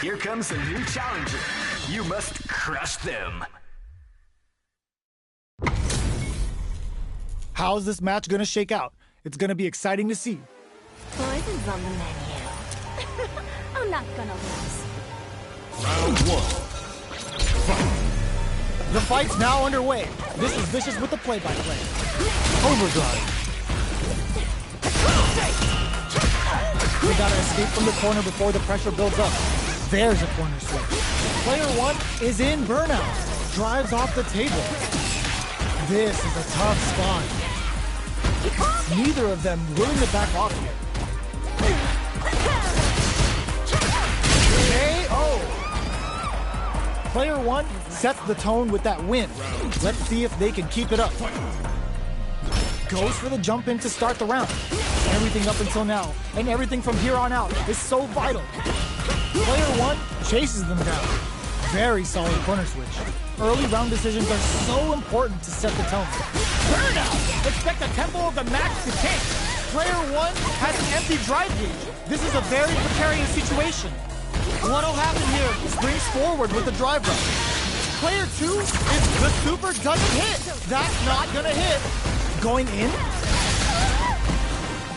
Here comes a new challenger. You must crush them. How's this match gonna shake out? It's gonna be exciting to see. Poison's on the menu. I'm not gonna lose. Round 1. Fight. The fight's now underway. This is Vicious with the play-by-play. Overdrive. They gotta escape from the corner before the pressure builds up. There's a corner switch. Player 1 is in burnout. Drives off the table. This is a tough spot. Neither of them willing to back off here. KO! Player 1 sets the tone with that win. Let's see if they can keep it up. Goes for the jump in to start the round. Everything up until now, and everything from here on out, is so vital. Player 1 chases them down. Very solid corner switch. Early round decisions are so important to set the tone. Burnout! Expect the tempo of the match to tank. Player 1 has an empty drive gauge. This is a very precarious situation. What'll happen here? Springs forward with the drive rush. Player 2 the super doesn't hit. That's not gonna hit. Going in.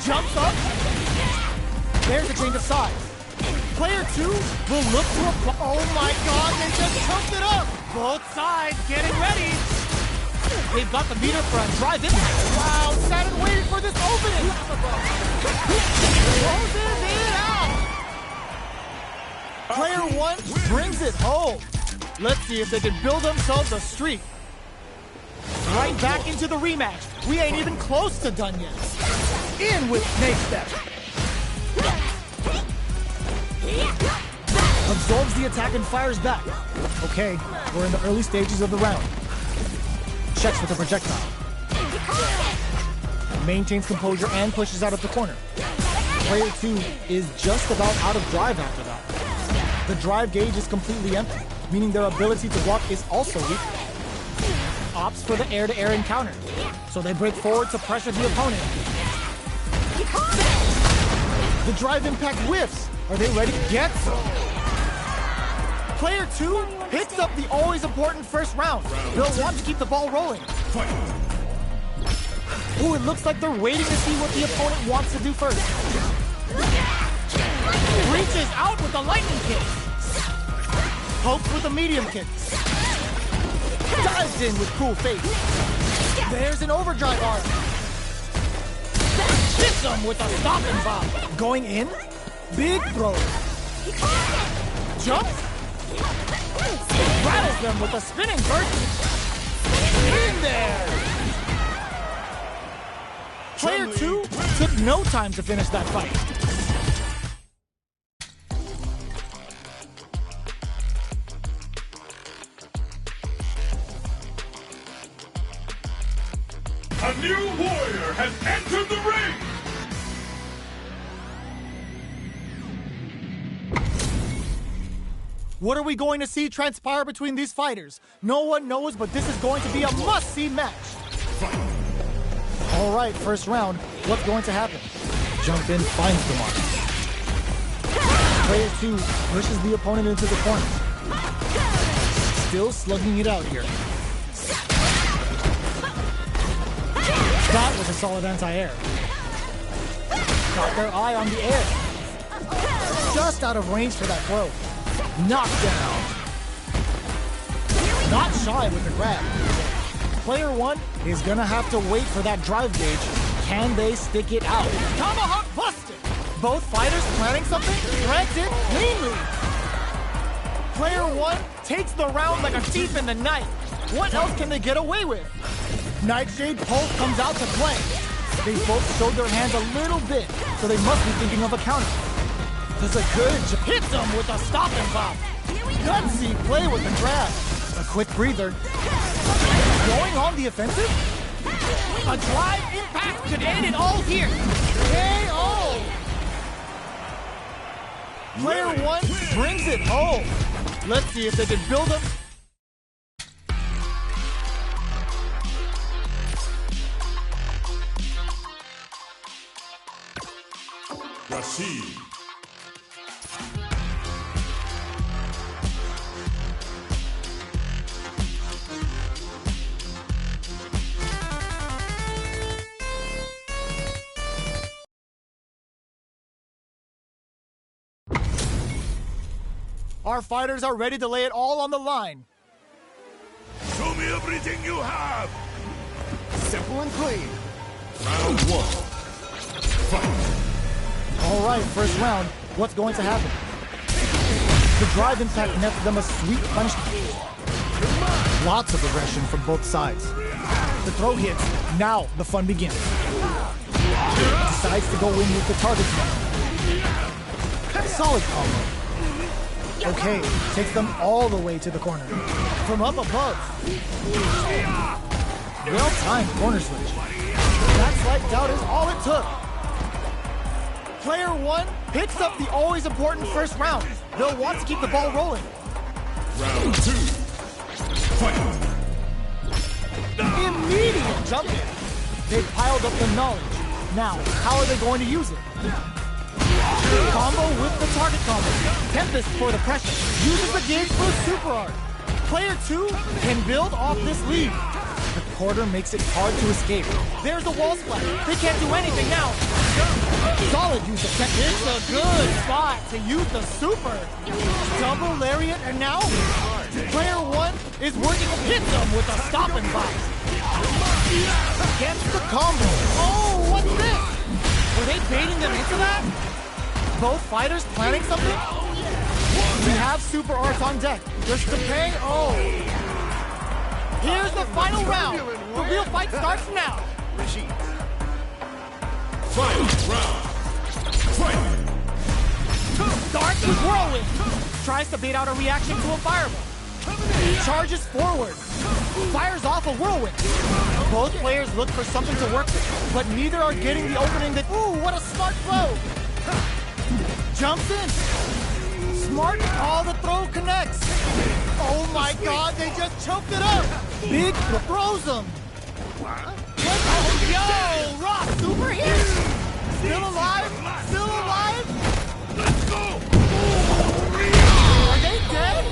Jumps up. There's a change of size. Player 2 will look to apply. Oh my god, they just choked it up. Both sides getting ready. They've got the meter for a drive in. Wow, sat and waited for this opening. Closes it out. Player 1 brings it home. Let's see if they can build themselves a streak. Right back into the rematch. We ain't even close to done yet. In with snake step. Absorbs the attack and fires back. Okay, we're in the early stages of the round. Checks with the projectile. Maintains composure and pushes out of the corner. Player 2 is just about out of drive after that. The drive gauge is completely empty, meaning their ability to block is also weak. Opts for the air-to-air encounter, so they break forward to pressure the opponent. The drive impact whiffs. Are they ready? Get some. Player 2 picks up the always important first round. They'll want to keep the ball rolling. Ooh, it looks like they're waiting to see what the opponent wants to do first. Reaches out with the lightning kick. Pokes with a medium kick. Dives in with cool face. There's an overdrive arm. Hits him with a stop and bomb. Going in. Big throw. Jumps. Rattles them with a spinning bird. In there. Player 2 took no time to finish that fight. A new warrior has entered the ring! What are we going to see transpire between these fighters? No one knows, but this is going to be a must-see match. All right, first round. What's going to happen? Jump in, finds the mark. Player 2 pushes the opponent into the corner. Still slugging it out here. That was a solid anti-air. Got their eye on the air. Just out of range for that throw. Knockdown. Not shy with the grab. Player 1 is gonna have to wait for that drive gauge. Can they stick it out? Tomahawk busted! Both fighters planning something? Drags it cleanly. Player 1 takes the round like a thief in the night. What else can they get away with? Nightshade Pulse comes out to play. They both showed their hands a little bit, so they must be thinking of a counter. Does a good hits them with a stop and pop. Gutsy play with the grab. A quick breather. Going on the offensive? A drive impact could end it all here. KO! Player 1 brings it home. Let's see if they can build up. Rashid. Our fighters are ready to lay it all on the line. Show me everything you have! Simple and clean. Round 1. Fight! All right, first round. What's going to happen? The drive impact nets them a sweet punishment. Lots of aggression from both sides. The throw hits. Now the fun begins. Decides to go in with the target man. Solid combo. Okay, takes them all the way to the corner. From up above. Well-timed corner switch. That slight doubt is all it took. Player 1 picks up the always important first round. They'll want to keep the ball rolling. Round 2. Fight! Immediate jump in. They've piled up the knowledge. Now, how are they going to use it? Combo with the target combo. Tempest for the pressure. Uses the gauge for super art. Player 2 can build off this lead. The quarter makes it hard to escape. There's a wall splash. They can't do anything now. Solid use of tech. It's a good spot to use the super. Double lariat, and now player 1 is working to hit them with a stop and box. Gets the combo. Oh, what's this? Were they baiting them into that? Both fighters planning something? We have super arts on deck. Just preparing. Oh. Here's the final round. The real fight starts now. Final round! Fight! Starts with whirlwind. Tries to bait out a reaction to a fireball. Charges forward. Fires off a whirlwind. Both players look for something to work with, but neither are getting the opening that... Ooh, what a smart throw! Jumps in. Smart call, the throw connects. Oh my god, they just choked it up. Big throws them. Yo, Rock, super hit. Still alive? Still alive? Let's go! Are they dead?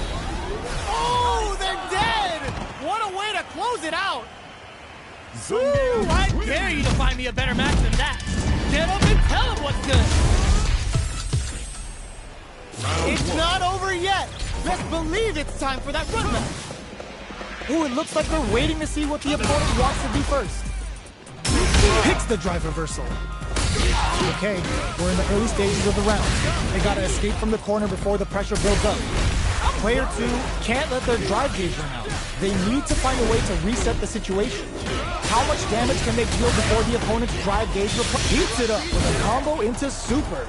Oh, they're dead! What a way to close it out! Ooh, I dare you to find me a better match than that. Get up and tell them what's good. It's not over yet. Best believe it's time for that run back. Ooh, it looks like they're waiting to see what the opponent wants to do first. Picks the drive reversal. Okay, we're in the early stages of the round. They gotta escape from the corner before the pressure builds up. Player 2 can't let their drive gauge run out. They need to find a way to reset the situation. How much damage can they deal before the opponent's drive gauge heats it up with a combo into super?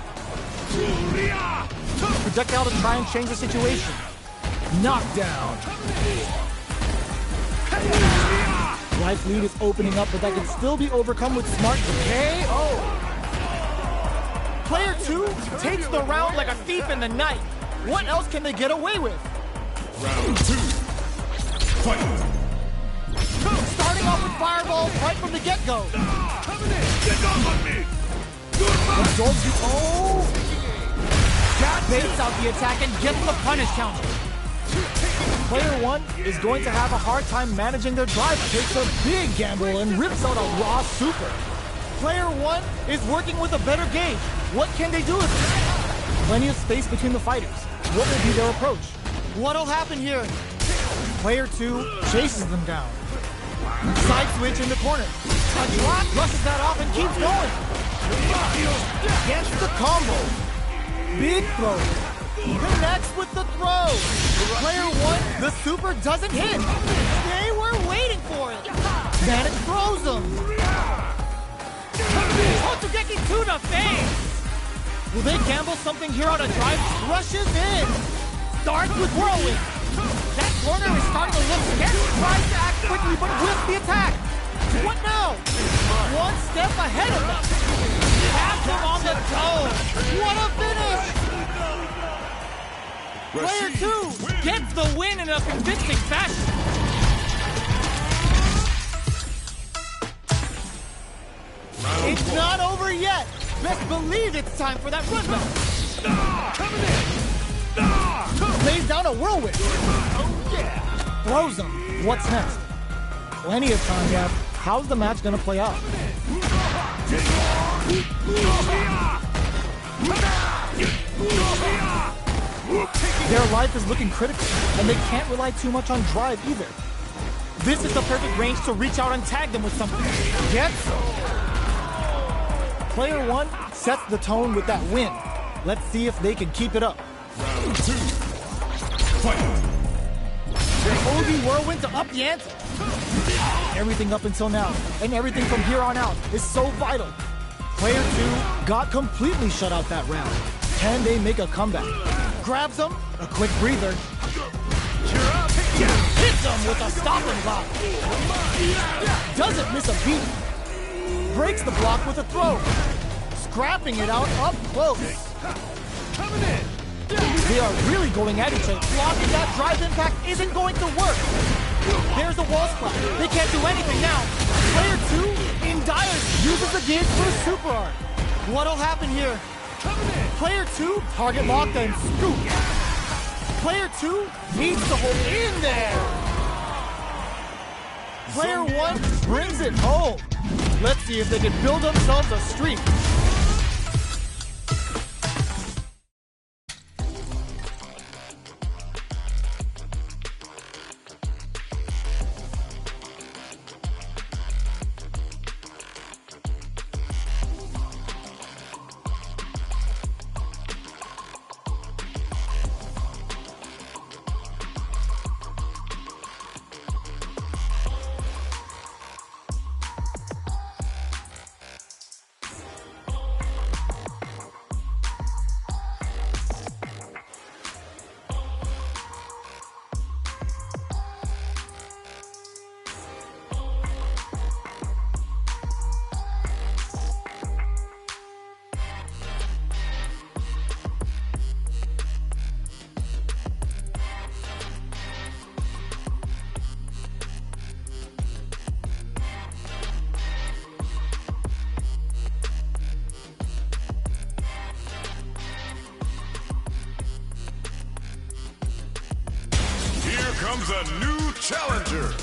Projectile to try and change the situation. Knockdown. Life lead is opening up, but that can still be overcome with smart KO. Player 2 takes the round like a thief in the night. What else can they get away with? Round 2. Fight! Starting off with fireballs right from the get-go. Get off of me! Absorbs the... Oh! Baits out the attack and gets the punish counter. Player 1 is going to have a hard time managing their drive. Takes a big gamble and rips out a raw super. Player 1 is working with a better gauge. What can they do with it? Plenty of space between the fighters. What will be their approach? What'll happen here? Player 2 chases them down. Side switch in the corner. A drop brushes that off and keeps going. Gets the combo. Big throw. Connects with the throw. Player 1, the super doesn't hit. They were waiting for it. Manic throws them. Otsugeki to the face. Will they gamble something here on a drive? Rushes in. Starts with whirlwind. That corner is starting to look scary. Tries to act quickly, but whiffs the attack. What now? One step ahead of them. Has him on the toe. What a finish! Player 2 gets the win in a convincing fashion. It's not over yet. Best believe it's time for that run back. Coming in! Lays down a whirlwind. Oh yeah! Throws him. What's next? Plenty of time gap. How's the match gonna play out? Their life is looking critical, and they can't rely too much on drive either. This is the perfect range to reach out and tag them with something. Get some. Player 1 sets the tone with that win. Let's see if they can keep it up. Round 2. Fight! OD Whirlwind to up the ante. Everything up until now, and everything from here on out, is so vital. Player 2 got completely shut out that round. Can they make a comeback? Grabs him, a quick breather. Hits him with a stop and block. Doesn't miss a beat. Breaks the block with a throw. Scrapping it out up close. Coming in! They are really going at each other. Blocking that drive impact isn't going to work. There's a wall splat. They can't do anything now. Player 2 in dire uses the gauge for a super art. What'll happen here? Player 2 target locked and scoop. Player 2 needs to hold in there. Player 1 brings it home. Let's see if they can build themselves a streak. Comes a new challenger.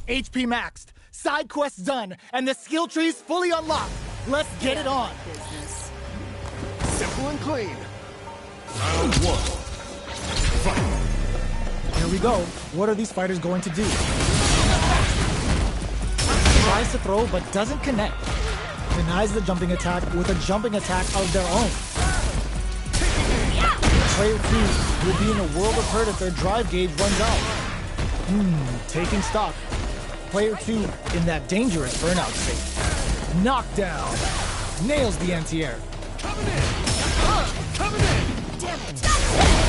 HP maxed, side quests done, and the skill tree's fully unlocked. Let's get it on. Simple and clean. Round 1. Fight. Here we go. What are these fighters going to do? Tries to throw but doesn't connect. Denies the jumping attack with a jumping attack of their own. Player 2 will be in a world of hurt if their drive gauge runs out. Taking stock. Player 2 in that dangerous burnout state. Knockdown. Nails the anti-air. Coming in. Coming in. Damn it.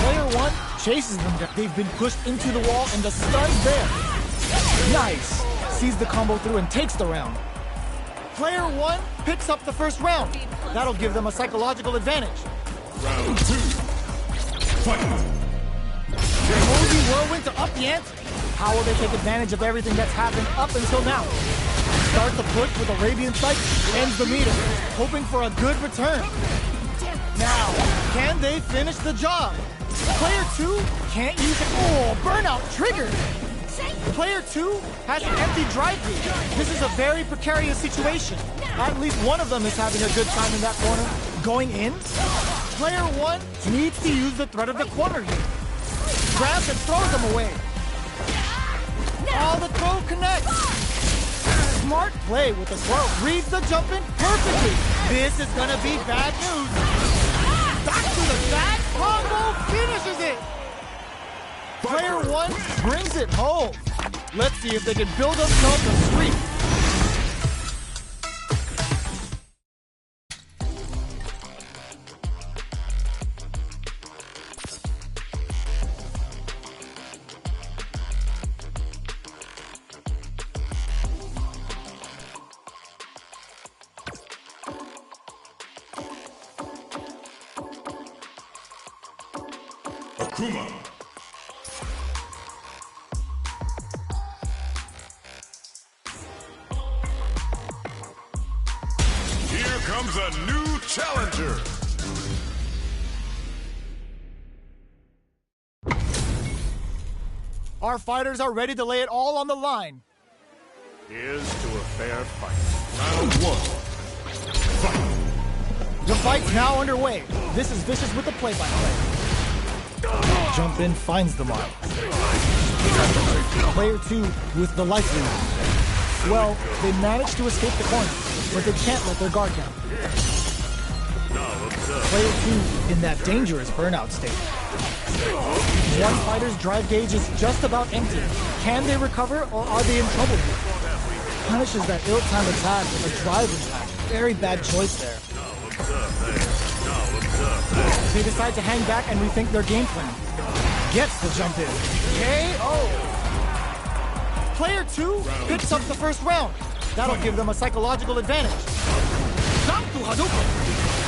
Player 1 chases them down. They've been pushed into the wall and the stun's there. Nice. Sees the combo through and takes the round. Player 1 picks up the first round. That'll give them a psychological advantage. Round 2. Fight. OD Whirlwind to up the ante. How will they take advantage of everything that's happened up until now? Start the push with a Radiant Sight, ends the meter, hoping for a good return. Now, can they finish the job? Player 2 can't use it. Oh, burnout triggered. Player 2 has an empty drive gauge. This is a very precarious situation. At least one of them is having a good time in that corner. Going in? Player 1 needs to use the threat of the corner here. Grabs and throws them away. Oh, the throw connects. Smart play with the throw. Reads the jump in perfectly. This is gonna be bad news. Back to the back. Combo finishes it. Player 1 brings it home. Let's see if they can build themselves a streak. Akuma. Here comes a new challenger. Our fighters are ready to lay it all on the line. Here's to a fair fight. Round 1. Fight. The fight's now underway. This is Vicious with the play-by-play. Jump in finds the mark. Player 2 with the life lead. Well, they managed to escape the corner, but they can't let their guard down. Player 2 in that dangerous burnout state. One fighter's drive gauge is just about empty. Can they recover, or are they in trouble here? Punishes that ill-timed attack with a drive impact. Very bad choice there. They decide to hang back and rethink their game plan. Gets the jump in. KO! Player 2 picks up the first round. That'll give them a psychological advantage. Zanku Hadouken!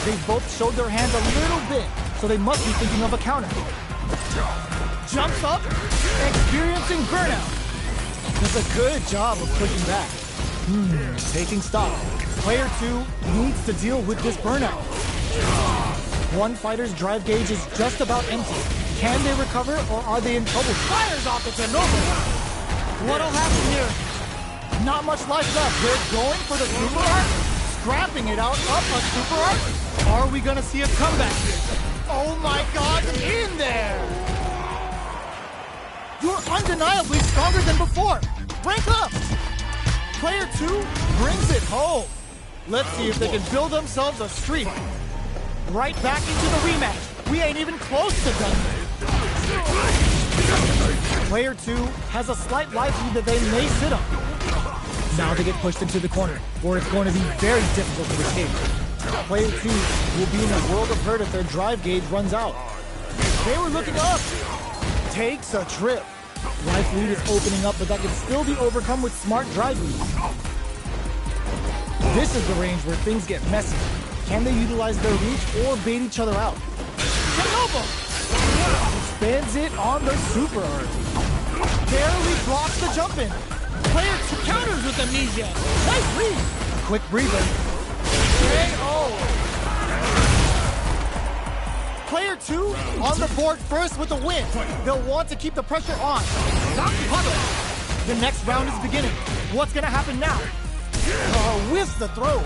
They both showed their hand a little bit, so they must be thinking of a counter. Jumps up, experiencing burnout. Does a good job of pushing back. Taking stock. Player 2 needs to deal with this burnout. One fighter's drive gauge is just about empty. Can they recover, or are they in trouble? Fires off the Chernobyl! What'll happen here? Not much life left. They're going for the super art? Scrapping it out up a super art? Are we gonna see a comeback here? Oh my god, in there! You're undeniably stronger than before! Rank up! Player 2 brings it home. Let's see if they can build themselves a streak. Right back into the rematch. We ain't even close to done. Player 2 has a slight life lead that they may sit on. Now they get pushed into the corner, where it's going to be very difficult to escape. Player 2 will be in a world of hurt if their drive gauge runs out. They were looking up. Takes a trip. Life lead is opening up, but that can still be overcome with smart drive leads. This is the range where things get messy. Can they utilize their reach or bait each other out? Chernobyl! Spins it on the super art. Barely blocks the jump in. Player 2 counters with amnesia. Nice lead. Quick breather. KO. Player 2 on the board first with a win. They'll want to keep the pressure on. The next round is beginning. What's gonna happen now? Whiffs the throw.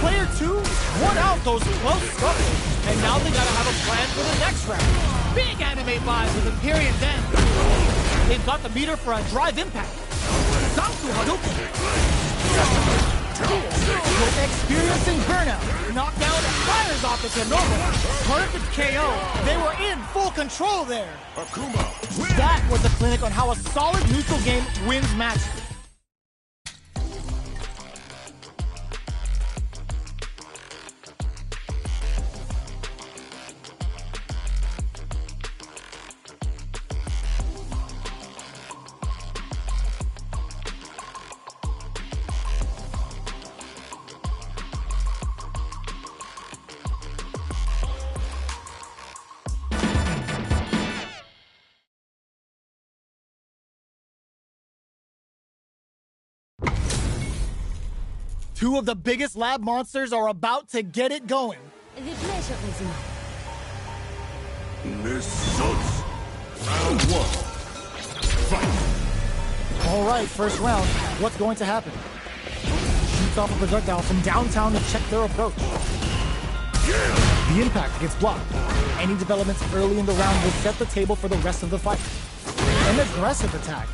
Player 2 won out those close scuffles, and now they gotta have a plan for the next round. Big anime vibes with the period's end. They've got the meter for a drive impact. Zanku Hadouken. Experiencing burnout. Knockdown and fires off the Chernobyl. Perfect KO. They were in full control there. Akuma. That was a clinic on how a solid neutral game wins matches. Two of the biggest lab monsters are about to get it going. The pleasure is mine. This sucks. Round 1. Fight. All right, first round. What's going to happen? Shoots off a projectile from downtown to check their approach. The impact gets blocked. Any developments early in the round will set the table for the rest of the fight. An aggressive attack.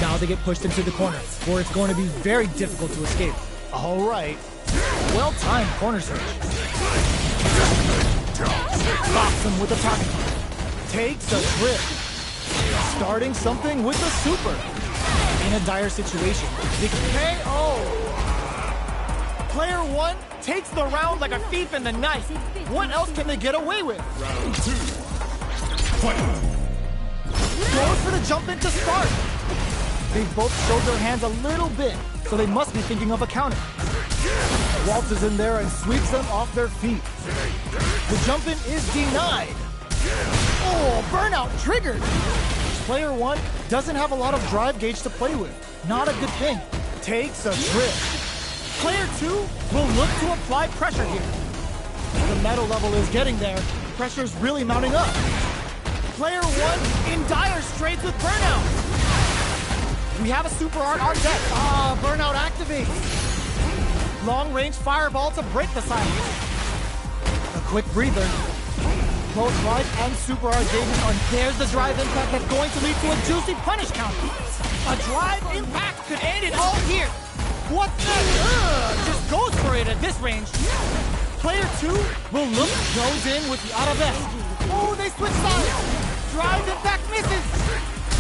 Now they get pushed into the corner, where it's going to be very difficult to escape. All right. Well-timed corner search. Stops him with a target. Takes a trip. Starting something with a super. In a dire situation. The KO. Player 1 takes the round like a thief in the night. What else can they get away with? Round 2. Fight. Goes for the jump in to start. They both showed their hands a little bit, so they must be thinking of a counter. Waltzes in there and sweeps them off their feet. The jump in is denied. Oh, burnout triggered. Player 1 doesn't have a lot of drive gauge to play with. Not a good thing. Takes a trip. Player 2 will look to apply pressure here. The metal level is getting there. Pressure's really mounting up. Player 1 in dire straits with burnout. We have a super art on deck. Burnout activates. Long-range fireball to break the silence. A quick breather. Both drive and super R gauges on. There's the drive impact that's going to lead to a juicy punish counter. A drive impact could end it all here. What's that? Just goes for it at this range. Player 2 will look, goes in with the arabesque. Oh, they switch sides. Drive impact misses.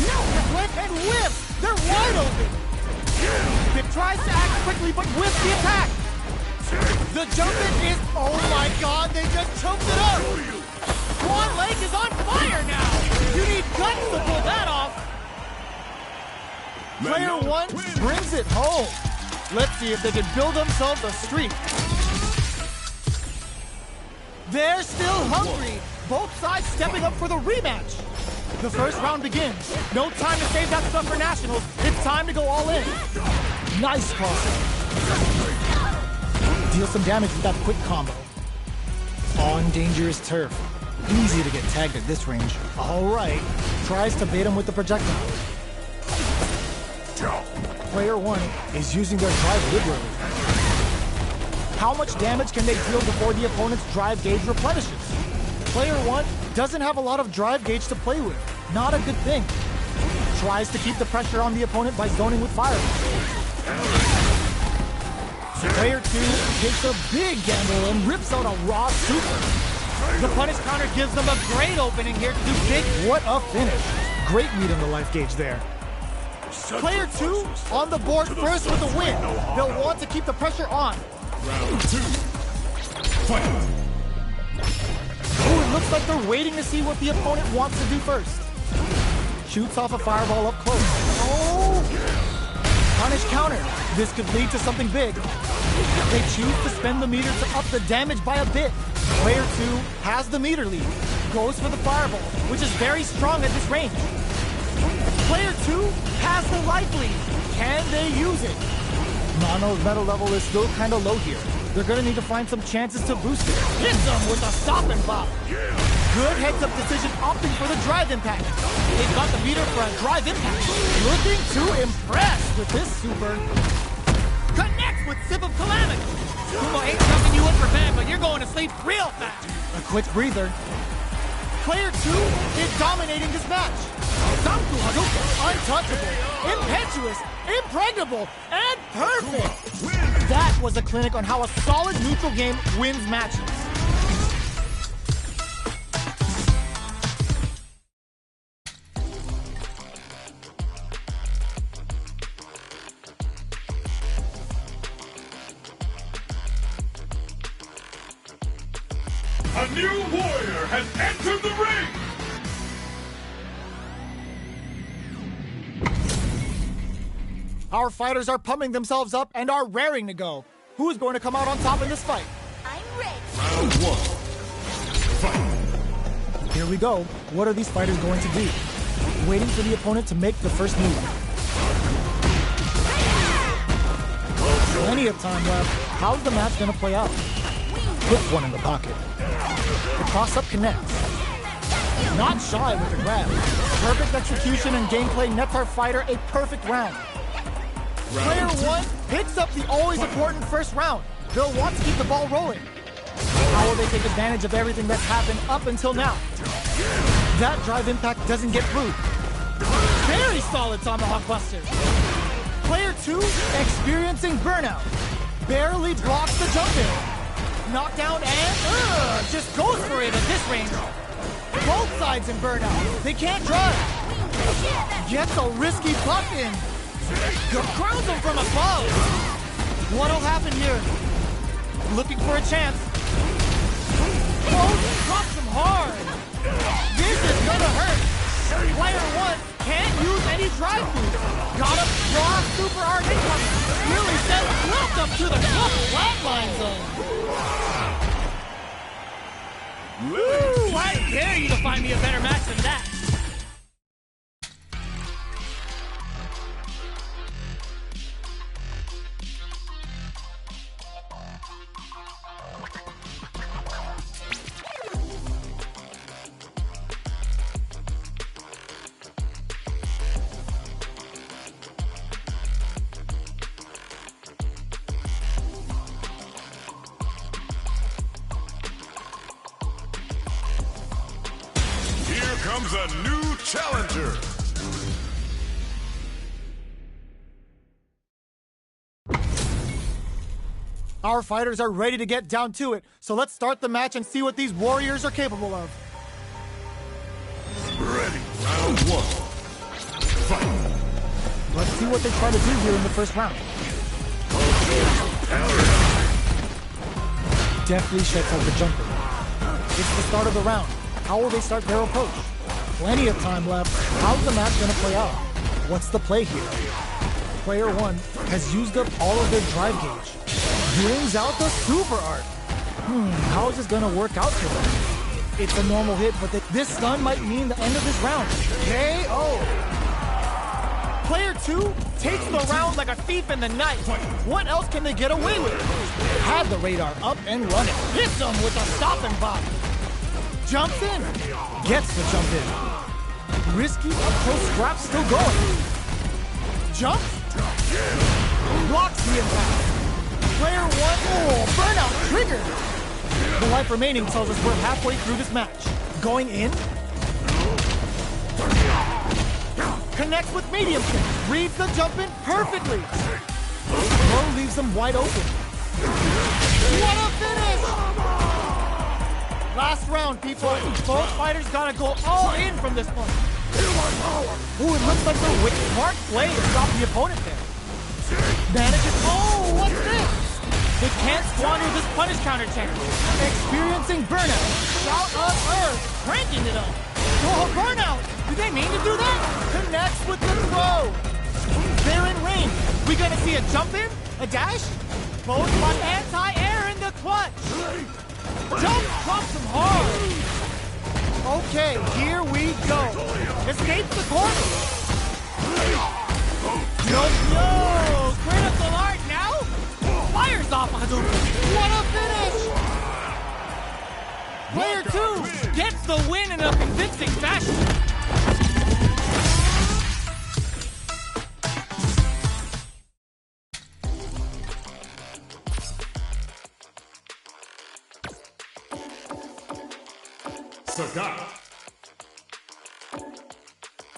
No, whip and whiff. They're wide open. It tries to act quickly, but whiffs the attack. The jump in is, oh my god, they just choked it up. Swan Lake is on fire now. You need guts to pull that off. Player 1 brings it home. Let's see if they can build themselves a streak. They're still hungry. Both sides stepping up for the rematch. The first round begins. No time to save that stuff for nationals. It's time to go all in. Nice crossing. Deal some damage with that quick combo. On dangerous turf. Easy to get tagged at this range. All right. Tries to bait him with the projectile. Player 1 is using their drive liberally. How much damage can they deal before the opponent's drive gauge replenishes? Player 1 doesn't have a lot of drive gauge to play with. Not a good thing. Tries to keep the pressure on the opponent by zoning with fireball. Player 2 takes a big gamble and rips out a raw super. The punish counter gives them a great opening here to do big. What a finish. Great read on the life gauge there. Player 2 on the board first with a win. They'll want to keep the pressure on. Round 2. Fight! Oh, it looks like they're waiting to see what the opponent wants to do first. Shoots off a fireball up close. Oh! Punish counter. This could lead to something big. They choose to spend the meter to up the damage by a bit. Player 2 has the meter lead. Goes for the fireball, which is very strong at this range. Player 2 has the life lead. Can they use it? Mono's metal level is still kind of low here. They're going to need to find some chances to boost it. Hits them with a stop and pop. Good heads-up decision opting for the drive impact. They've got the meter for a drive impact. Looking to impress with this super. Connects with Sip of Calamity. Kumo ain't jumping you in for bad, but you're going to sleep real fast. A quick breather. Player 2 is dominating this match. Zanku Hadouken, untouchable, impetuous, impregnable, and perfect. That was a clinic on how a solid neutral game wins matches. A new warrior has entered the ring! Our fighters are pumping themselves up and are raring to go. Who's going to come out on top in this fight? I'm ready. Round 1. Fight! Here we go. What are these fighters going to do? Waiting for the opponent to make the first move. Plenty of time left. How's the match going to play out? Quick one in the pocket. The cross-up connects. Not shy with the grab. Perfect execution and gameplay nets our fighter a perfect round. Player 1 picks up the always important first round. They'll want to keep the ball rolling. How will they take advantage of everything that's happened up until now? That drive impact doesn't get through. Very solid Tomahawk Buster. Player 2 experiencing burnout. Barely blocks the jump in. Knockdown and just goes for it at this range. Both sides in burnout. They can't drive. Gets a risky puck in. Crowns him from above. What'll happen here? Looking for a chance. Oh, drops him hard. This is gonna hurt. Player 1 can't use any drive moves. Got a raw super art incoming. Really says welcome to the flatline zone. Woo! I dare you to find me a better match than that. comes a new challenger. Our fighters are ready to get down to it, so let's start the match and see what these warriors are capable of. Ready. Round one. Fight. Let's see what they try to do here in the first round. Deftly shuts out the jumper. It's the start of the round. How will they start their approach? Plenty of time left. How's the match going to play out? What's the play here? Player one has used up all of their drive gauge. Brings out the super art. How is this going to work out for them? It's a normal hit, but this stun might mean the end of this round. KO! Player two takes the round like a thief in the night. What else can they get away with? Had the radar up and running. Hits them with a stopping block. Jumps in. Gets the jump in. Risky up-close scrap still going. Jumps. Blocks the impact. Player one, burnout triggered. The life remaining tells us we're halfway through this match. Going in. Connects with medium kick. Reads the jump in perfectly. Throw leaves them wide open. What a finish! Last round, people. Both fighters gotta go all in from this point. Ooh, it looks like they're with smart play to stop the opponent there. Manages. Oh, what's this? They can't squander this punish counter attack. Experiencing burnout. Shout of Earth. Cranking it up. Oh, burnout! Did they mean to do that? Connects with the throw. They're in range. We gonna see a jump in? A dash? Both on anti-air in the clutch. Jump drops them hard. Okay, here we go. Escape the corner. No! Critical art now? Fires off Hadouken. What a finish! Player two gets the win in a convincing fashion. Sagat.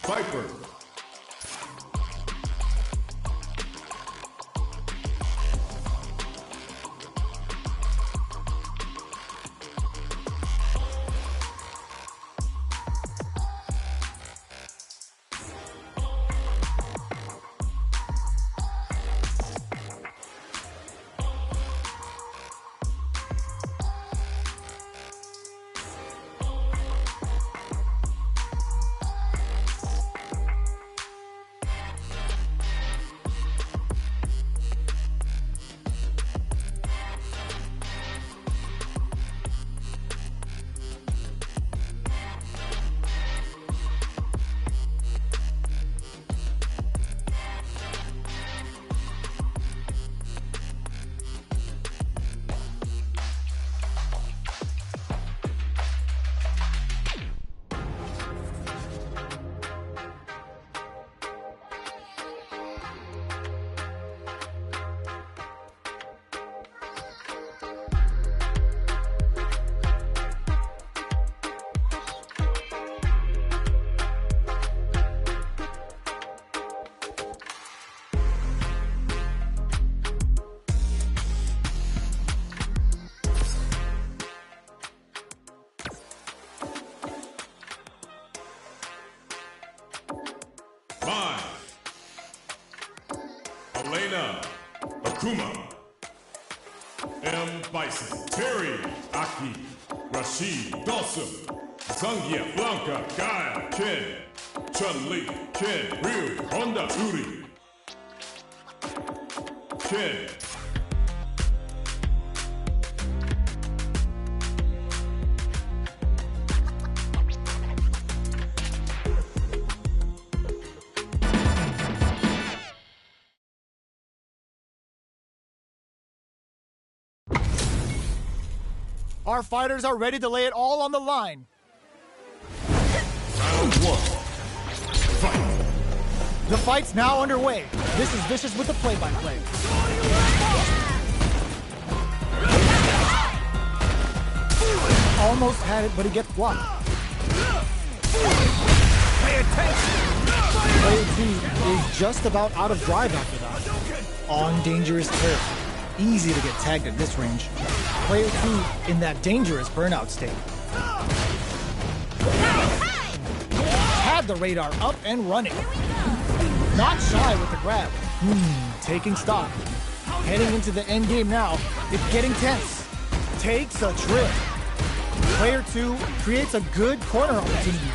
Viper. Elena, Akuma, M. Bison, Terry, Aki, Rashid, Dawson, Zangia, Blanca, Gaia, Ken, Chun-Li, Ken, Ryu, Honda, Uri, Ken. Our fighters are ready to lay it all on the line. Round one. Fight. The fight's now underway. This is Vicious with the play-by-play. Almost had it, but he gets blocked. Pay attention! Player 2 is just about out of drive after that. On dangerous turf. Easy to get tagged at this range. Player 2 in that dangerous burnout state. Had the radar up and running. Not shy with the grab. Taking stock. Heading into the end game now. It's getting tense. Takes a trip. Player 2 creates a good corner opportunity.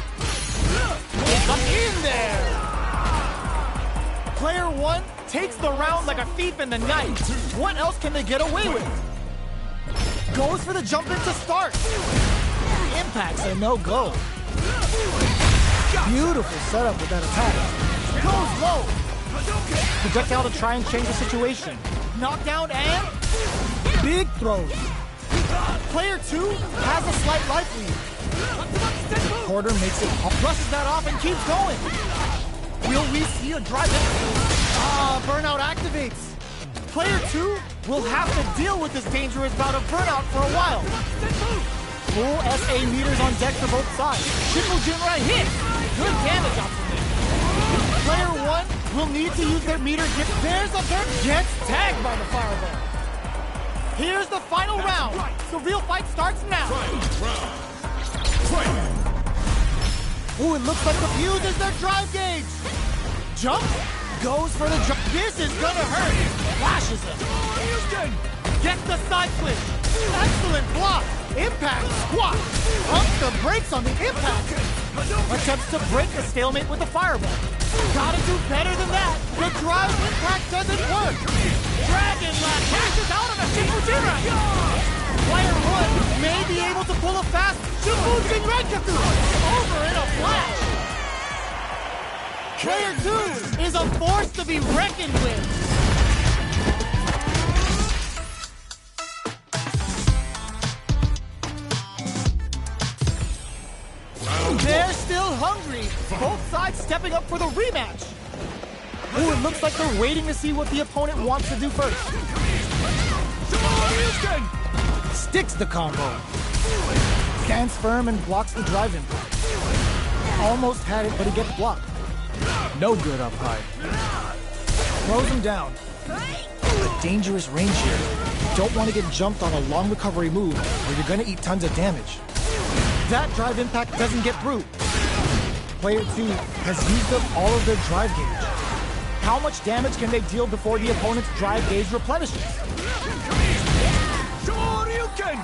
I'm in there! Player 1 takes the round like a thief in the night. What else can they get away with? Goes for the jump in to start. Impact's a no-go. Beautiful setup with that attack. Goes low. Projectile to try and change the situation. Knockdown and big throws. Player 2 has a slight life lead. Porter makes it, brushes that off and keeps going. Will we see a drive in? Burnout activates. Player 2 will have to deal with this dangerous bout of burnout for a while. Full SA meters on deck for both sides. Triple Jinrai hit. Good damage out from this. Player 1 will need to use their meter. There's a burn. Gets tagged by the fireball. Here's the final round. The real fight starts now. Ooh, it looks like the fuse is their drive gauge. Jump. Goes for the jump. This is gonna hurt. Flashes him. Houston gets the side flip. Excellent block. Impact squat. Pumps the brakes on the impact. Attempts to break the stalemate with the fireball. Gotta do better than that. The drive impact doesn't work. Dragon Lad cashes out on a Shikujira. Player 1 may be able to pull a fast Shikujin Renkaku over in a flash. Player 2 is a force to be reckoned with. They're still hungry. Both sides stepping up for the rematch. Ooh, it looks like they're waiting to see what the opponent wants to do first. Sticks the combo. Stands firm and blocks the drive impact. Almost had it, but he gets blocked. No good up high. Throws him down. A dangerous range here. You don't want to get jumped on a long recovery move, or you're going to eat tons of damage. That drive impact doesn't get through. Player 2 has used up all of their drive gauge. How much damage can they deal before the opponent's drive gauge replenishes? Shoryuken!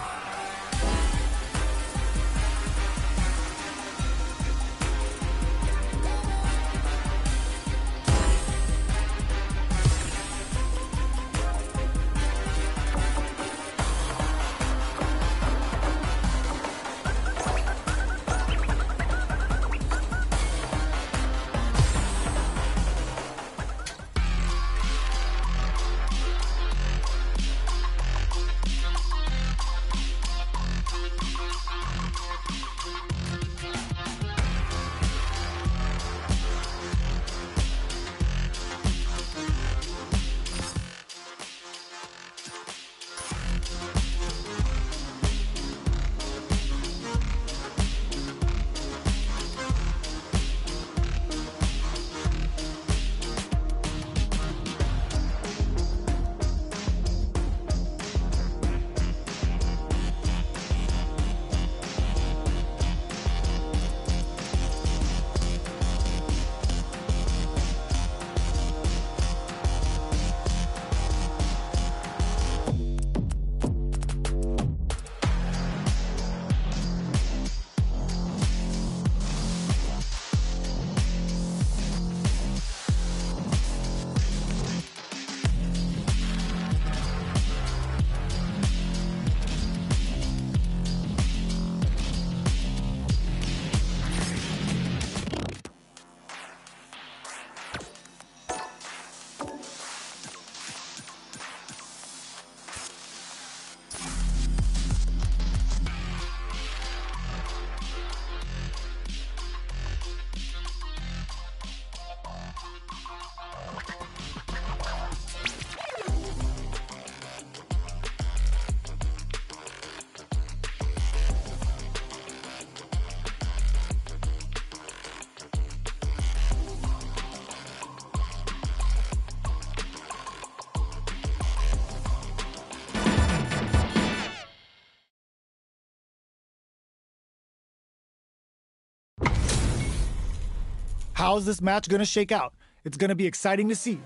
How's this match gonna shake out? It's gonna be exciting to see.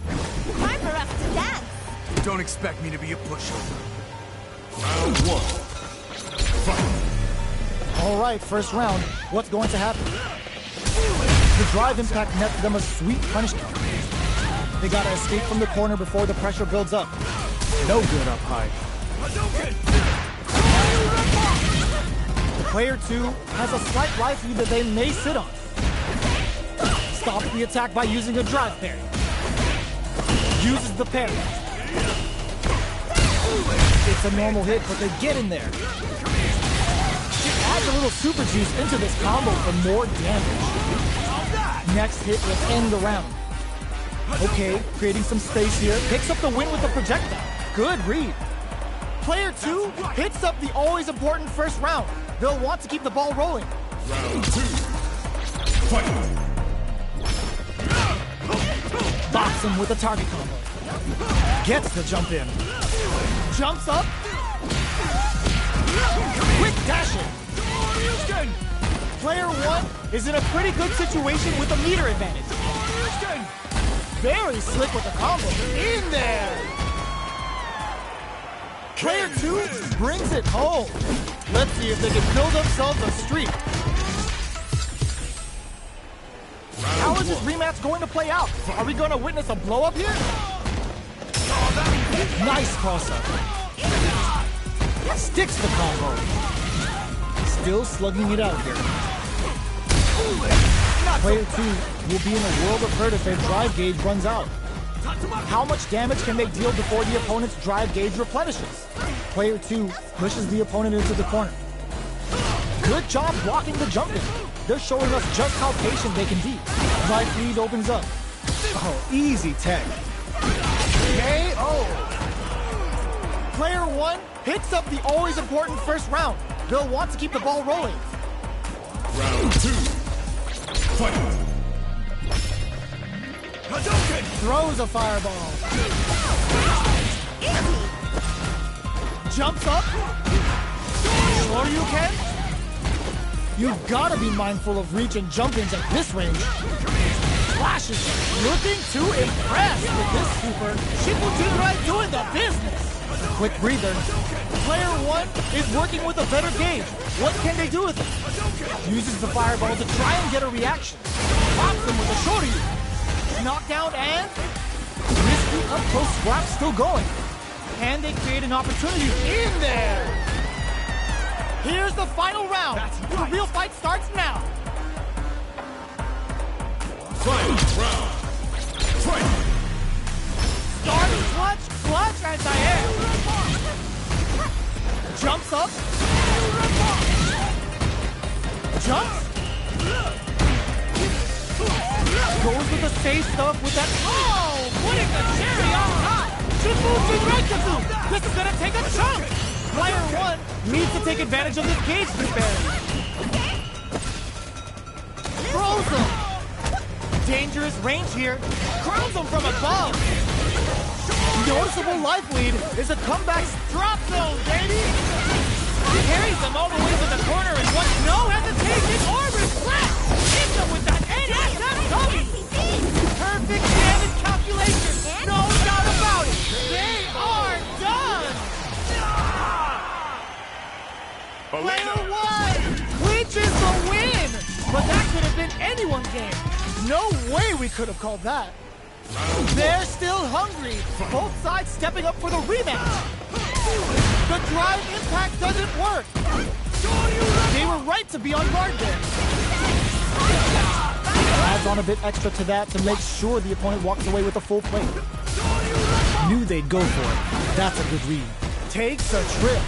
Time for us to dance. Don't expect me to be a pushover. Round one. Fight. All right, first round. What's going to happen? The drive impact nets them a sweet punish count. They gotta escape from the corner before the pressure builds up. No good up high. Player 2 has a slight life lead that they may sit on. Stops the attack by using a drive parry. Uses the parry. It's a normal hit, but they get in there. Adds a little super juice into this combo for more damage. Next hit will end the round. Okay, creating some space here. Picks up the win with the projectile. Good read. Player 2 hits up the always important first round. They'll want to keep the ball rolling. Round 2. Fight. Box him with a target combo. Gets the jump in. Jumps up. Quick dashing. Player 1 is in a pretty good situation with a meter advantage. Very slick with the combo. In there. Player 2 brings it home. Let's see if they can build themselves a streak. How is this rematch going to play out? Are we going to witness a blow-up here? Nice cross-up. Sticks the combo. Still slugging it out here. Player 2 will be in a world of hurt if their drive gauge runs out. How much damage can they deal before the opponent's drive gauge replenishes? Player 2 pushes the opponent into the corner. Good job blocking the jump in. They're showing us just how patient they can be. Life lead opens up. Oh, easy tech. KO. Player 1 hits up the always important first round. They'll want to keep the ball rolling. Round 2. Fight. Throws a fireball. Jumps up. Sure you can. You've got to be mindful of reach and jump-ins at this range. Flashes. Looking to impress with this super. Shippuden doing the business. Quick breather. Player 1 is working with a better gauge. What can they do with it? Uses the fireball to try and get a reaction. Pops him with a shoryu. Knockdown and risky up-close scrap still going. Can they create an opportunity in there? Here's the final round. The real fight starts now. Final round. Fight. Starting clutch anti-air. Jumps up. Jumps. Goes with the safe stuff with that. Oh, putting the cherry on top. Shippuden Raikatsu. This is gonna take a chunk. Player 1 needs to take advantage of this gauge disparity. Throws him. Dangerous range here. Crowns him from above. Noticeable life lead is a comeback drop zone, baby. Carries them all the way to the corner and wants no hesitation or reflect. Hits them with that NSFW. Perfect damage calculation. No doubt about it. They are done. Player 1 clinches the win. But that could have been anyone's game. No way we could have called that. They're still hungry. Both sides stepping up for the rematch. The drive impact doesn't work. They were right to be on guard there. Adds on a bit extra to that to make sure the opponent walks away with a full plate. Knew they'd go for it. That's a good read. Takes a trip.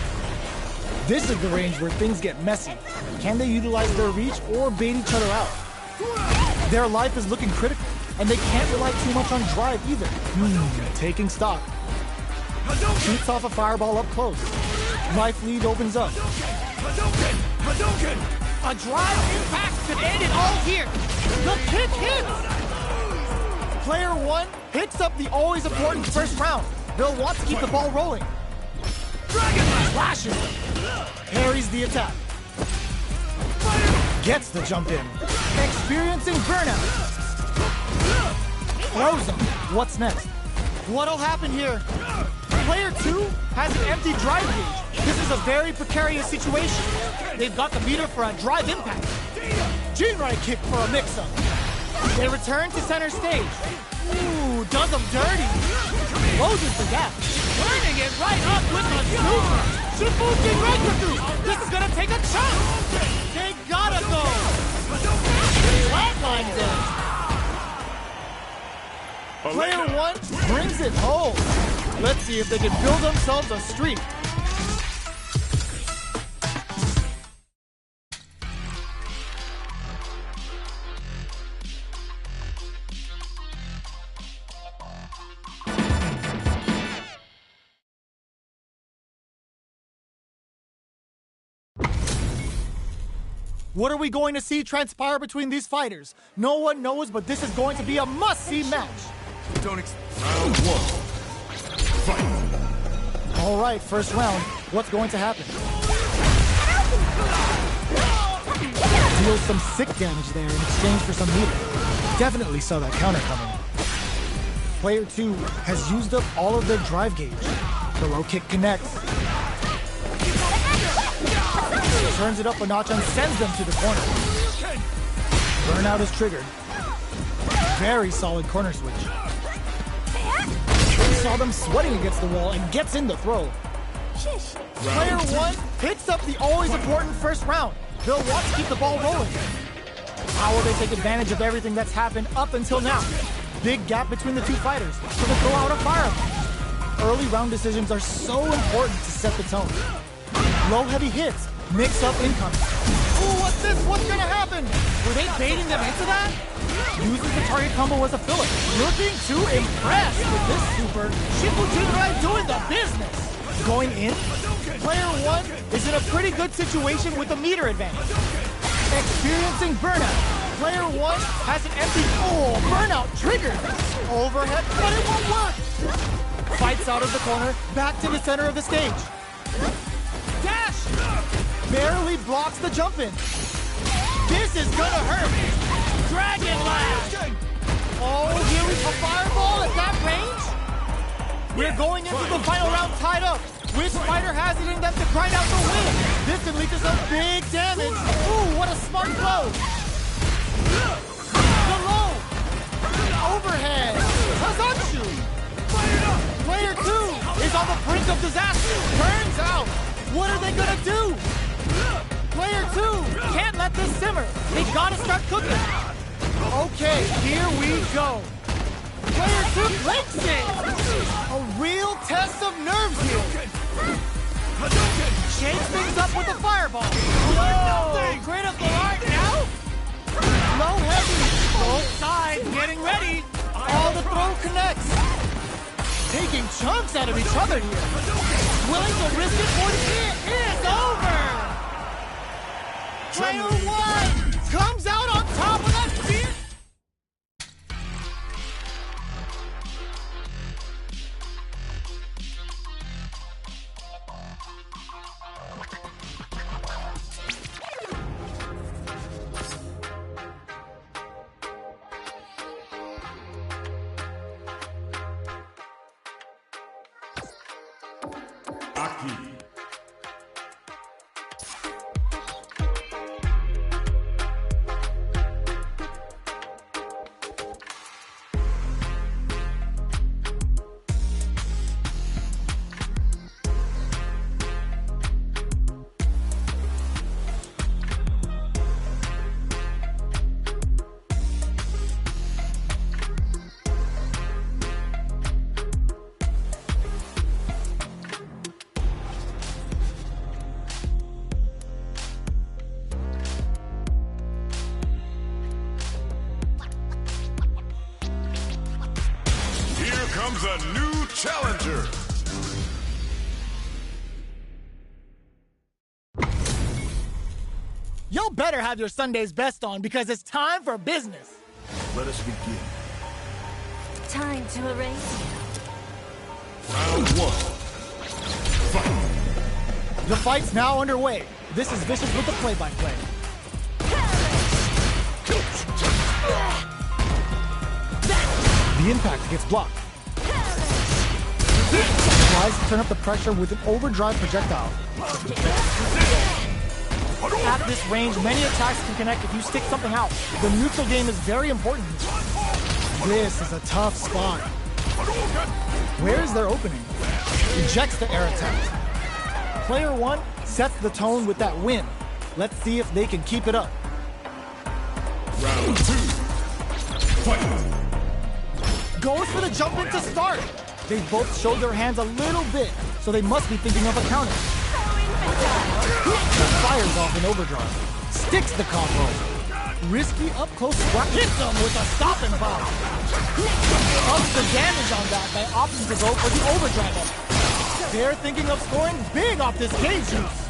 This is the range where things get messy. Can they utilize their reach or bait each other out? Their life is looking critical, and they can't rely too much on drive either. Taking stock. Shoots off a fireball up close. Life lead opens up. A drive impact could end it all here. The kick hits. Player 1 hits up the always important first round. They'll want to keep the ball rolling. Flashes. Parries the attack. Gets the jump in. Experiencing burnout. Throws him. What's next? What'll happen here? Player 2 has an empty drive gauge. This is a very precarious situation. They've got the meter for a drive impact. Jinrai kick for a mix-up. They return to center stage. Ooh, does them dirty. Closes the gap. Turning it right up with a super. Shifuji Rekutsu. This is gonna take a chunk. They gotta go. Flatlines it. Player 1 brings it home. Let's see if they can build themselves a streak. What are we going to see transpire between these fighters? No one knows, but this is going to be a must-see match. Round 1. Fight. All right, first round. What's going to happen? Deals some sick damage there in exchange for some meter. Definitely saw that counter coming. Player 2 has used up all of their drive gauge. The low kick connects. Turns it up a notch and sends them to the corner. Burnout is triggered. Very solid corner switch. Saw them sweating against the wall and gets in the throw. Player 1 picks up the always important first round. They'll want to keep the ball rolling. How will they take advantage of everything that's happened up until now? Big gap between the two fighters, so they throw out a fireball. Early round decisions are so important to set the tone. Low heavy hits. Mix up incoming. Ooh, what's this? What's gonna happen? Were they baiting them into that? Uses the target combo as a filler. Looking to impress with this super. Shifuji doing the business. Going in, player 1 is in a pretty good situation with a meter advantage. Experiencing burnout. Player 1 has an empty. Oh, burnout triggered. Overhead, but it won't work. Fights out of the corner, back to the center of the stage. Dash! Barely blocks the jump in. This is gonna hurt. Dragon Lash! Oh, here we go. Fireball at that range? We're going into the final round tied up. Which fighter has it in them to grind out the win? This could lead to some big damage. Ooh, what a smart blow. The low. Overhead. Hazatsu. Player 2 is on the brink of disaster. Turns out. What are they gonna do? Player 2 can't let this simmer. They gotta start cooking. Okay, here we go. Player 2 breaks it. A real test of nerves here. Shakes things up with a fireball. Whoa! Critical art now? Low heavy. Both sides getting ready. All the throw connects. Taking chunks out of each other here. Willing to risk it for the hit. It's over. Player 1 comes out on top of that spear. Aki. Comes a new challenger. Y'all better have your Sunday's best on because it's time for business. Let us begin. Time to erase you. Round 1. Fight. The fight's now underway. This is Vicious with the play-by-play. The impact gets blocked. Tries to turn up the pressure with an overdrive projectile. At this range, many attacks can connect if you stick something out. The neutral game is very important. This is a tough spot. Where is their opening? Rejects the air attack. Player 1 sets the tone with that win. Let's see if they can keep it up. Round 2. Fight. Goes for the jump in to start. They both showed their hands a little bit, so they must be thinking of a counter. Fires off in overdrive. Sticks the combo. Risky up close swap. Hits them with a stop and pop. Ups the damage on that by opting to go for the overdrive up. They're thinking of scoring big off this gauge juice.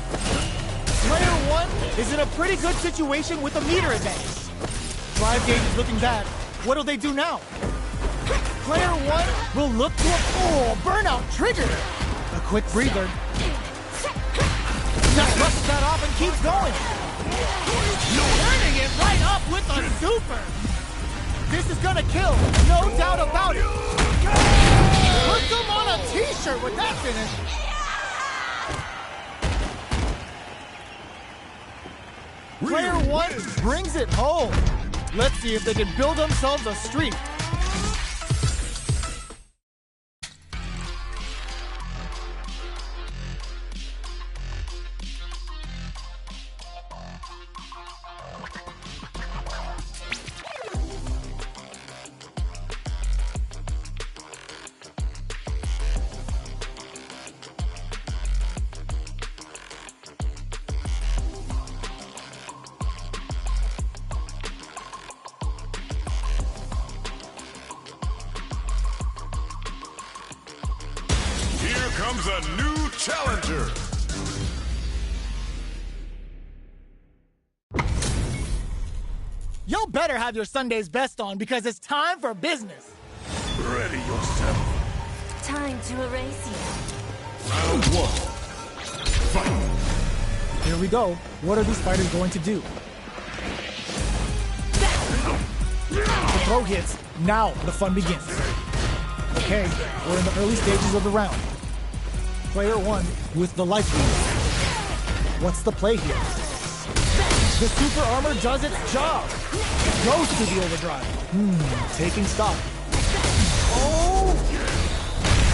Player 1 is in a pretty good situation with a meter advantage. Drive gauge is looking bad. What'll they do now? Player 1 will look to a burnout trigger. A quick breather. Just brushes that off and keeps going. Turning it right up with a super. This is gonna kill, no doubt about it. Put them on a t-shirt with that finish. Player 1 brings it home. Let's see if they can build themselves a streak. Comes a new challenger. Y'all better have your Sunday's best on because it's time for business. Ready yourself. Time to erase you. Round 1. Fight. Here we go. What are these fighters going to do? The throw hits. Now the fun begins. Okay, we're in the early stages of the round. Player 1 with the life lead. What's the play here? The super armor does its job. Goes to the overdrive. Taking stock. Oh!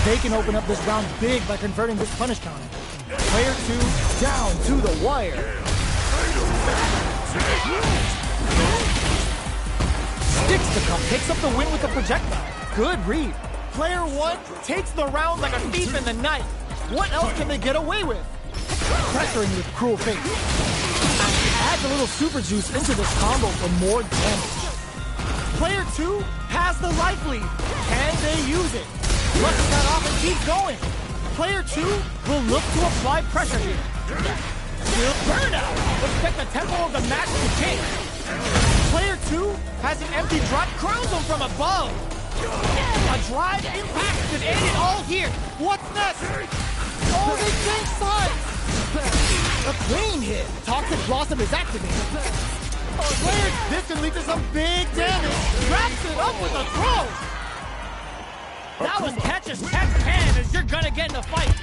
They can open up this round big by converting this punish counter. Player 2 down to the wire. Sticks the cup, picks up the win with the projectile. Good read. Player 1 takes the round like a thief in the night. What else can they get away with? Pressuring with cruel fate. Adds a little super juice into this combo for more damage. Player 2 has the life lead. Can they use it? Brushes that off and keep going. Player 2 will look to apply pressure here. Still burnout. Expect the tempo of the match to change. Player 2 has an empty drop, crowns him from above. A drive impact could end it all here. What's next? Oh, they change sides. A clean hit. Toxic Blossom is activated. Players, this can lead to some big damage. Wraps it up with a throw. That was catch as catch can as you're gonna get in a fight.